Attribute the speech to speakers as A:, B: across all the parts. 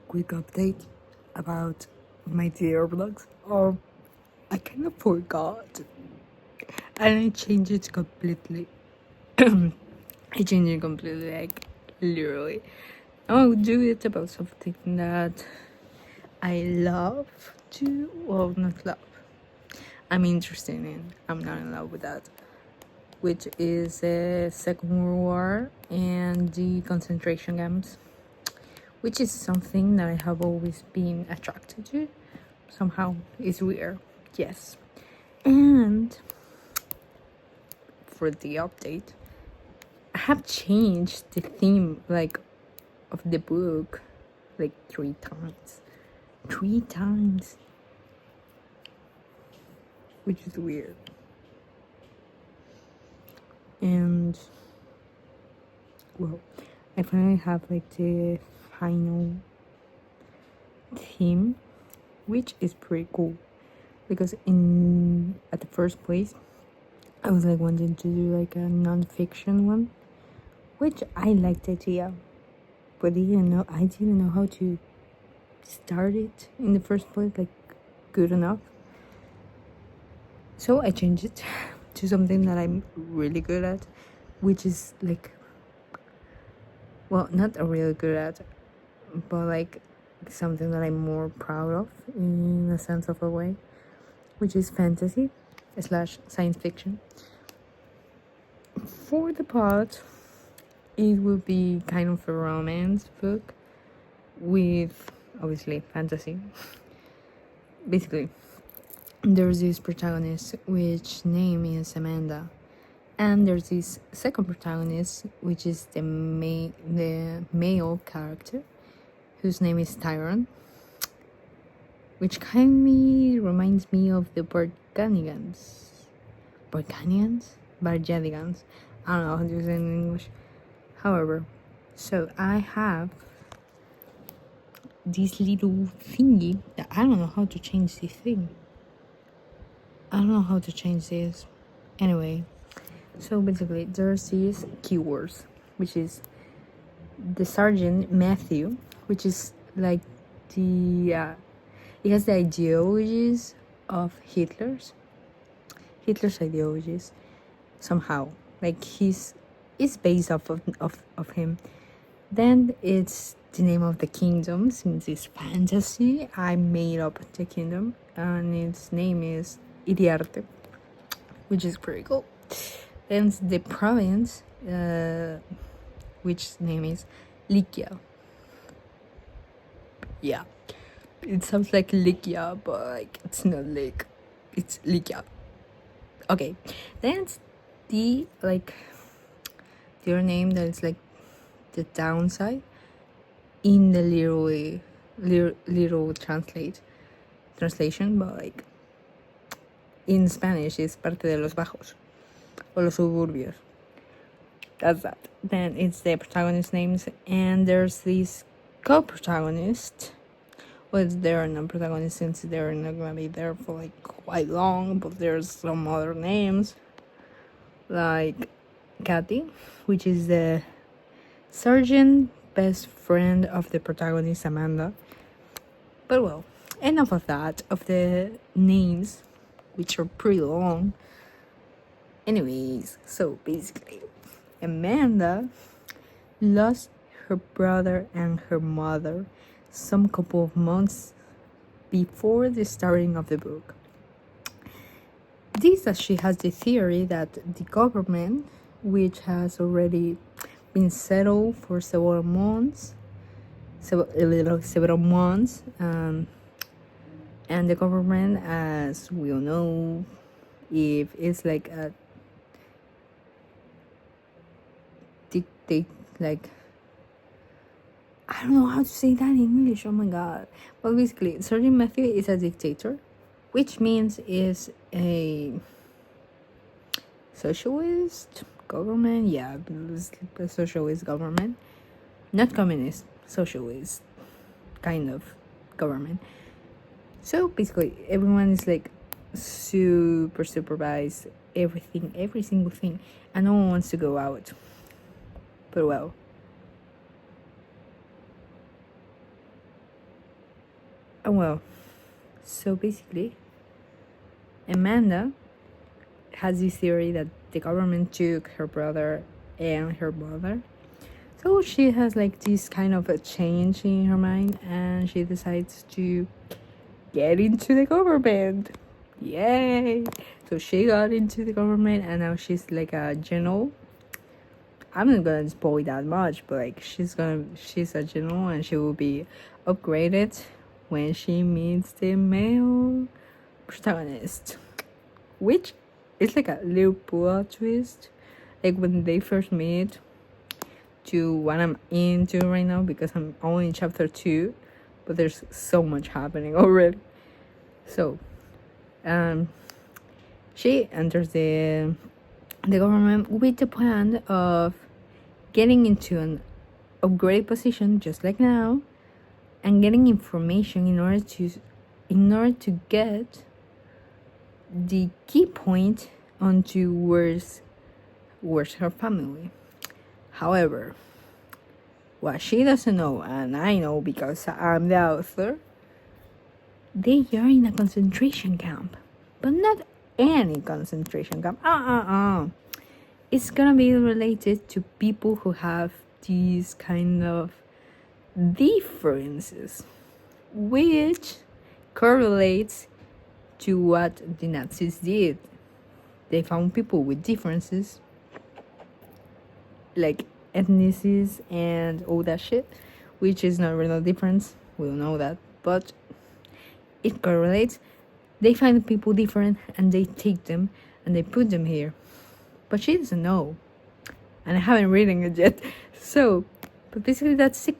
A: quick update about my dear vlogs. I kind of forgot, and I changed it completely. I changed it completely, like literally. I'll do it about something that I love to, well, not love. I'm interested in. I'm not in love with that, which is the Second World War and the concentration camps, which is something that I have always been attracted to. Somehow it's weird, yes. And for the update, I have changed the theme of the book like 3 times. 3 times. Which is weird. And well, I finally have like the final theme, which is pretty cool, because at the first place I was like wanting to do like a non-fiction one, which I liked the idea, but I didn't know how to start it in the first place, like good enough. So I changed it to something that I'm really good at, which is like, well, not a really good at, but like something that I'm more proud of in a sense of a way, which is fantasy / science fiction. For the plot, it would be kind of a romance book with obviously fantasy. Basically, there's this protagonist which name is Amanda, and there's this second protagonist which is the male character whose name is Tyron, which kind of reminds me of the Barjadigans. I don't know how to say it in English. However, so I have this little thingy that I don't know how to change this thing. I don't know how to change this. Anyway, so basically there's these keywords, which is the Sergeant Matthew, which is like it has the ideologies of Hitler's ideologies somehow, like it's based off of him. Then it's the name of the kingdom. Since it's fantasy, I made up the kingdom, and its name is Iriarte, which is pretty cool. Then the province, which name is Lykia. Yeah, it sounds like Lykia, but like it's not lake, it's Lykia. Okay, then it's the their name that is like the downside in the literal translation, but like in Spanish it's parte de los bajos or los suburbios. That's that. Then it's the protagonist names, and there's this co-protagonist. Well, there are no protagonists since they're not gonna be there for like quite long, but there's some other names like Kathy, which is the sergeant best friend of the protagonist Amanda. But well, enough of that, of the names, which are pretty long. Anyways, so basically Amanda lost her brother and her mother some couple of months before the starting of the book. This, as she has the theory that the government, which has already been settled for several months, and the government, as we all know, if it's like a dictate, like, I don't know how to say that in English, oh my god. But basically, Sergeant Matthew is a dictator, which means is a socialist government. Yeah, a socialist government. Not communist, socialist kind of government. So basically, everyone is like super supervised, everything, every single thing, and no one wants to go out. But well, Well, so basically, Amanda has this theory that the government took her brother and her mother. So she has like this kind of a change in her mind, and she decides to get into the government. Yay! So she got into the government, and now she's like a general. I'm not gonna spoil that much, but like she's a general, and she will be upgraded when she meets the male protagonist, which is like a little plot twist. Like when they first meet, to what I'm into right now, because I'm only in chapter 2, but there's so much happening already. So, she enters the government with the plan of getting into an upgrade position, just like now, and getting information in order to get the key point onto where's her family. However, what she doesn't know, and I know because I'm the author, they are in a concentration camp, but not any concentration camp. It's gonna be related to people who have these kind of differences, which correlates to what the Nazis did. They found people with differences, like ethnicities and all that shit, which is not really a difference. We all know that, but it correlates. They find people different and they take them and they put them here. But she doesn't know, and I haven't reading it yet. So, but basically that's it.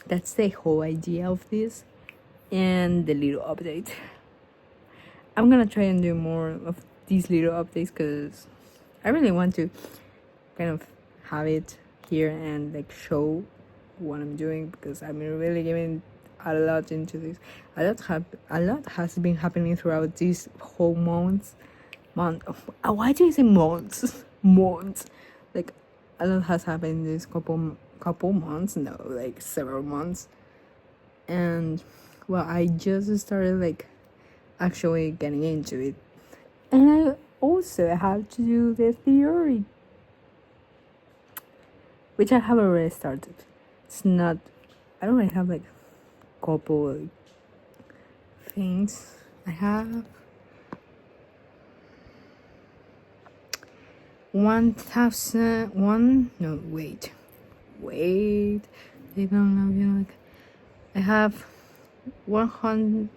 A: That's the whole idea of this and the little update. I'm gonna try and do more of these little updates because I really want to kind of have it here and like show what I'm doing, because I'm really giving a lot into this. A lot has been happening throughout these whole months. Why do you say months? Months. Like a lot has happened in this couple months. No, like several months. And well, I just started like actually getting into it, and I also have to do the theory, which I have already started. It's not. I don't really have like couple like, things. I have 1,001. No, wait. They don't know you. Like, I have 1,000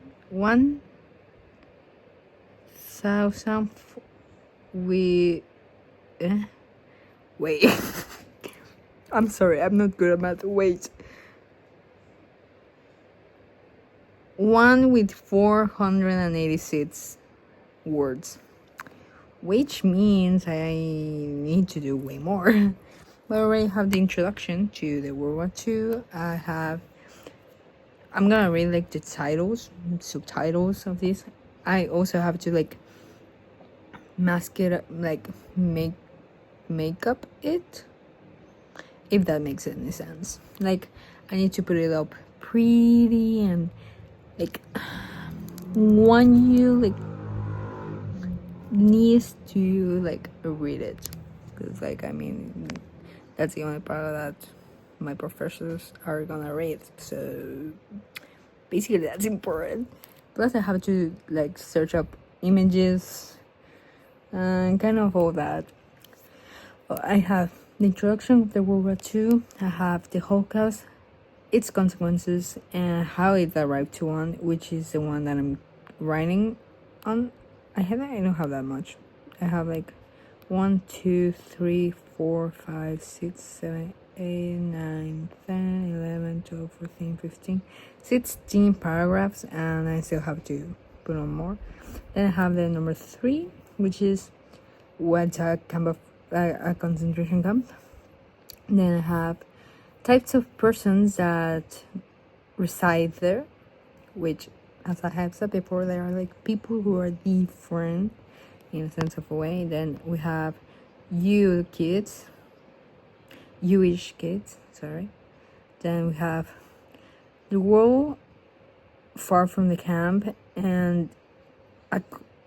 A: with. Wait. I'm sorry. I'm not good at math. Wait. 1 with 486 words, which means I need to do way more. But I already have the introduction to the World War II. I'm gonna read like the subtitles of this. I also have to like mask it, like make up it, if that makes any sense. Like I need to put it up pretty and like want you like needs to like read it, because like I mean that's the only part that my professors are gonna read, so basically that's important. Plus I have to like search up images and kind of all that. I have the introduction of the World War II, I have the Holocaust, its consequences, and how it arrived to one, which is the one that I'm writing on. I don't have that much. I have like 1, 2, 3, 4, 5, 6, 7, 8, 9, 10, 11, 12, 14, 15, 16 paragraphs, and I still have to put on more. Then I have the number 3, which is what's a concentration camp. Then I have types of persons that reside there, which, as I have said before, they are like people who are different in a sense of a way. Then we have Jewish kids, sorry. Then we have the world far from the camp, and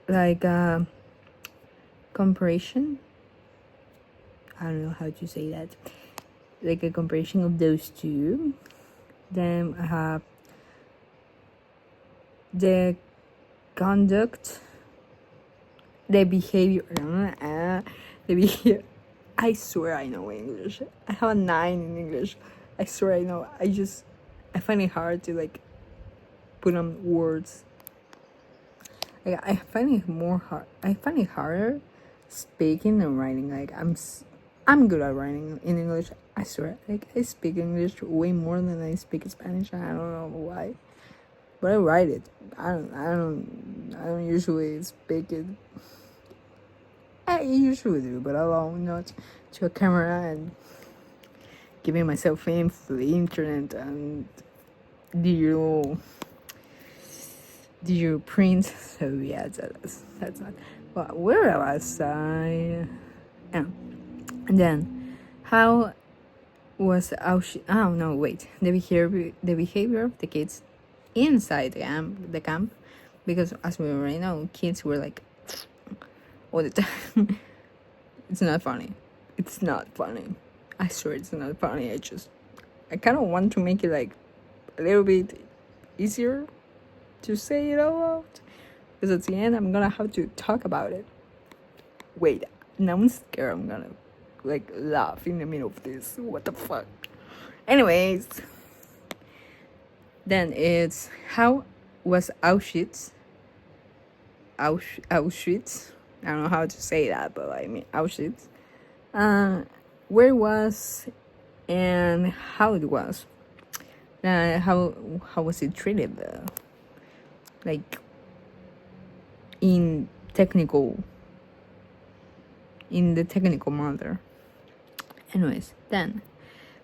A: like a comparison. I don't know how to say that. Like a comparison of those two. Then I have the conduct, the behavior. The behavior. I swear I know English. I have a 9 in English. I swear I know. I find it hard to like put on words. Like I find it harder speaking than writing. Like I'm good at writing in English. I swear. Like I speak English way more than I speak Spanish. I don't know why, but I write it. I don't usually speak it. I usually do, but alone, not to a camera and giving myself fame to the internet and digital print. So yeah, that's not. Well, where was I? Yeah. And then, how was oh no, wait. The behavior of the kids inside the camp, because as we already know, kids were like all the time. It's not funny. It's not funny. I swear it's not funny. I kind of want to make it like a little bit easier to say it out loud, because at the end I'm gonna have to talk about it. Wait, now I'm scared. I'm gonna like laugh in the middle of this. What the fuck? Anyways, then it's how was Auschwitz. Auschwitz. I don't know how to say that, but I mean Auschwitz. Where it was and how it was. How was it treated? Like in the technical matter. Anyways, then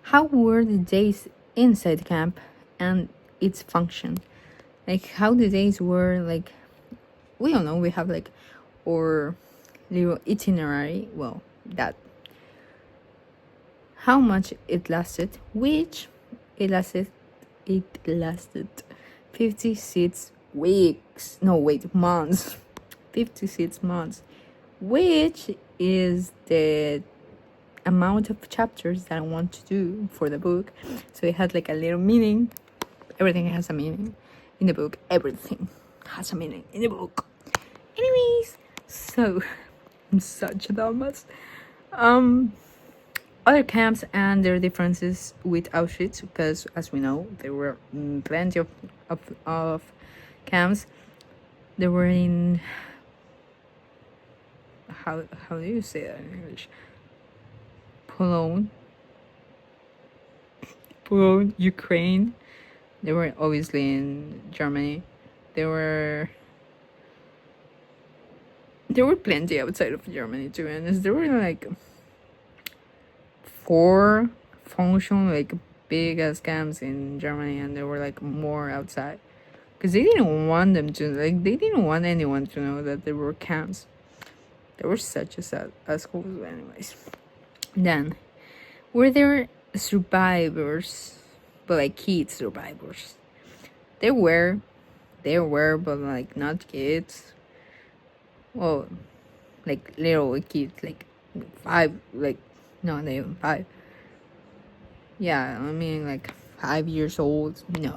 A: how were the days inside the camp and its function? Like how the days were, like we don't know, we have like our little itinerary, well, that how much it lasted, which it lasted 56 weeks, no wait, months. 56 months, which is the amount of chapters that I want to do for the book. So it had like a little meaning. Everything has a meaning in the book. Everything has a meaning in the book. Anyways, so I'm such a dumbass. Other camps and their differences with Auschwitz, because as we know, there were plenty of camps. They were in how do you say that in English? Poland, Ukraine. They were obviously in Germany. There were plenty outside of Germany, to be honest. There were like 4 functional, like big ass camps in Germany, and there were like more outside, because they didn't want anyone to know that there were camps. They were such assholes. Anyways, then were there survivors, but like kid survivors? There were, but like not kids. Well, like little kids, like 5, like no, not even 5. Yeah, I mean like 5 years old. No,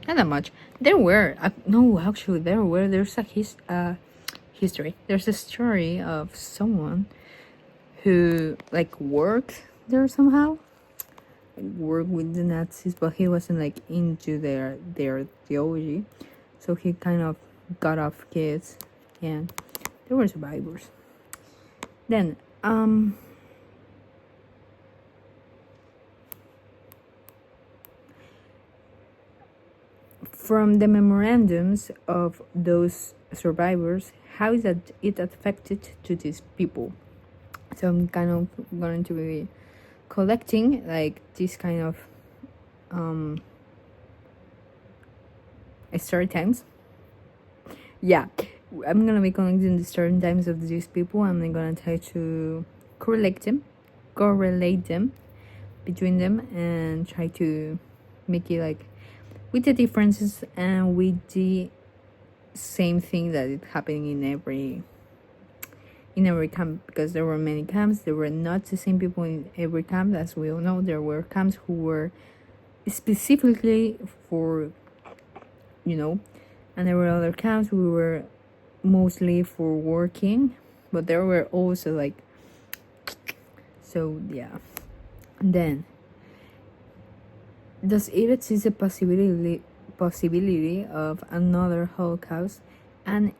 A: not that much. There were no, actually there were. There's a history. There's a story of someone who like worked there somehow, worked with the Nazis, but he wasn't like into their theology, so he kind of got off kids, and there were survivors. Then from the memorandums of those survivors, how is that it affected to these people? So I'm kind of going to be collecting like this kind of story times. Yeah, I'm gonna be collecting the story times of these people, and I'm gonna try to correlate them between them, and try to make it like with the differences and with the same thing that is happening in every camp, because there were many camps. There were not the same people in every camp. As we all know, there were camps who were specifically for, and there were other camps who were mostly for working, but there were also like, so yeah. Then, does it exist a possibility of another Holocaust and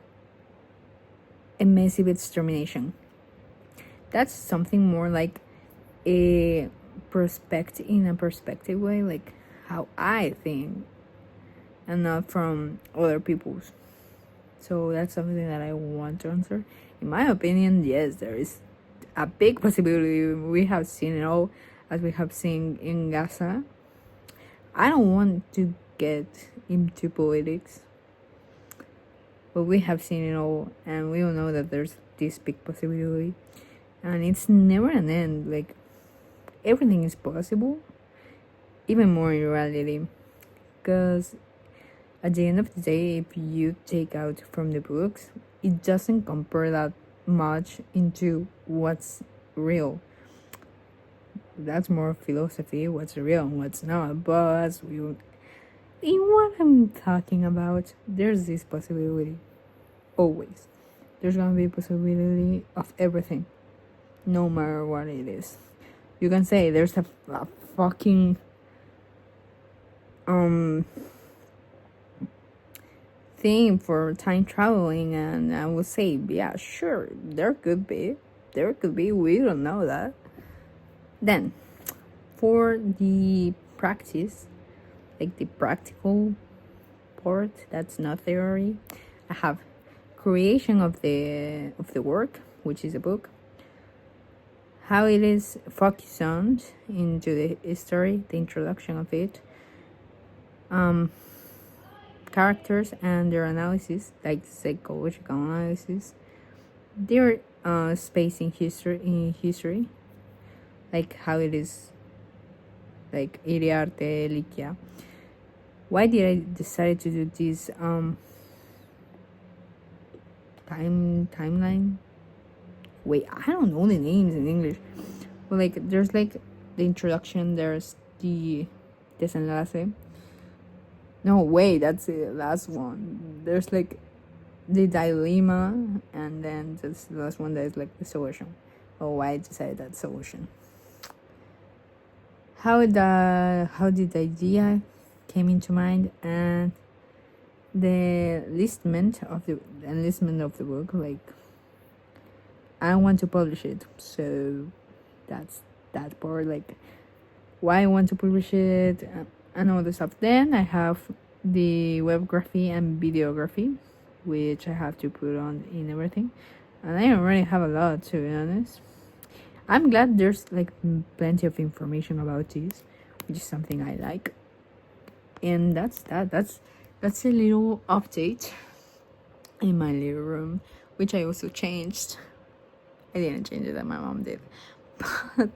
A: a massive extermination? That's something more like a perspective way, like how I think, and not from other people's. So that's something that I want to answer. In my opinion, yes, there is a big possibility. We have seen it all, as we have seen in Gaza. I don't want to get into politics, but we have seen it all, and we all know that there's this big possibility, and it's never an end. Like, everything is possible, even more in reality, because at the end of the day, if you take out from the books, it doesn't compare that much into what's real. That's more philosophy, what's real and what's not. But as in what I'm talking about, there's this possibility. Always. There's gonna be a possibility of everything, no matter what it is. You can say there's a fucking thing for time traveling, and I would say, yeah, sure, there could be, we don't know that. Then, for the practice, like the practical part, that's not theory, I have creation of the work, which is a book, how it is focused on into the history, the introduction of it, characters and their analysis, like psychological analysis, their space in history, like how it is, like Iriarte, Likia. Why did I decide to do this timeline? Wait, I don't know the names in English, but like there's like the introduction, there's the desenlace. No, wait, that's the last one. There's like the dilemma, and then there's the last one that is like the solution. Oh, why I decided that solution. How did the idea came into mind, and the enlistment of the book. Like, I want to publish it, so that's that part. Like, why I want to publish it and all the stuff. Then I have the webgraphy and videography, which I have to put on in everything, and I already have a lot, to be honest. I'm glad there's like plenty of information about this, which is something I like. And that's a little update in my living room, which I also changed. I didn't change it, that my mom did, but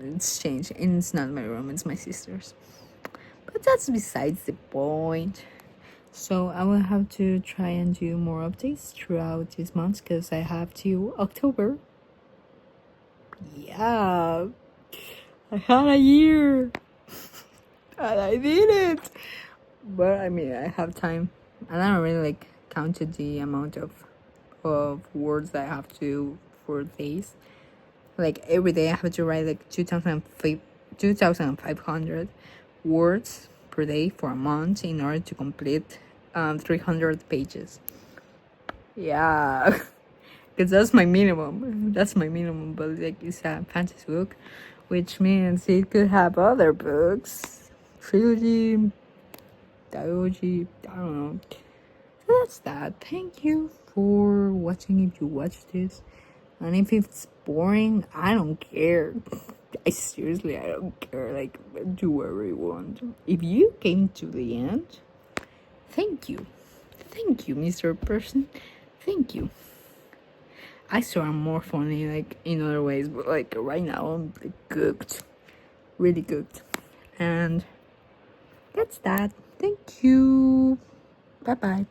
A: it's changed, and it's not my room, it's my sister's. But that's besides the point. So I will have to try and do more updates throughout this month, because I have till October. Yeah, I had a year and I did it. But I mean, I have time, and I don't really like counted the amount of words that I have to for days. Like, every day I have to write like 2,500 words per day for a month in order to complete 300 pages. Yeah. Because that's my minimum. But like, it's a fantasy book, which means it could have other books, trilogy, dialogy, I don't know. So that's that. Thank you for watching. If you watch this, and if it's boring, I don't care. I don't care. Like, do whatever you want. If you came to the end, thank you, Mr. Person. Thank you. I swear I'm more funny, like, in other ways, but like right now I'm like cooked, really cooked. And that's that. Thank you. Bye bye.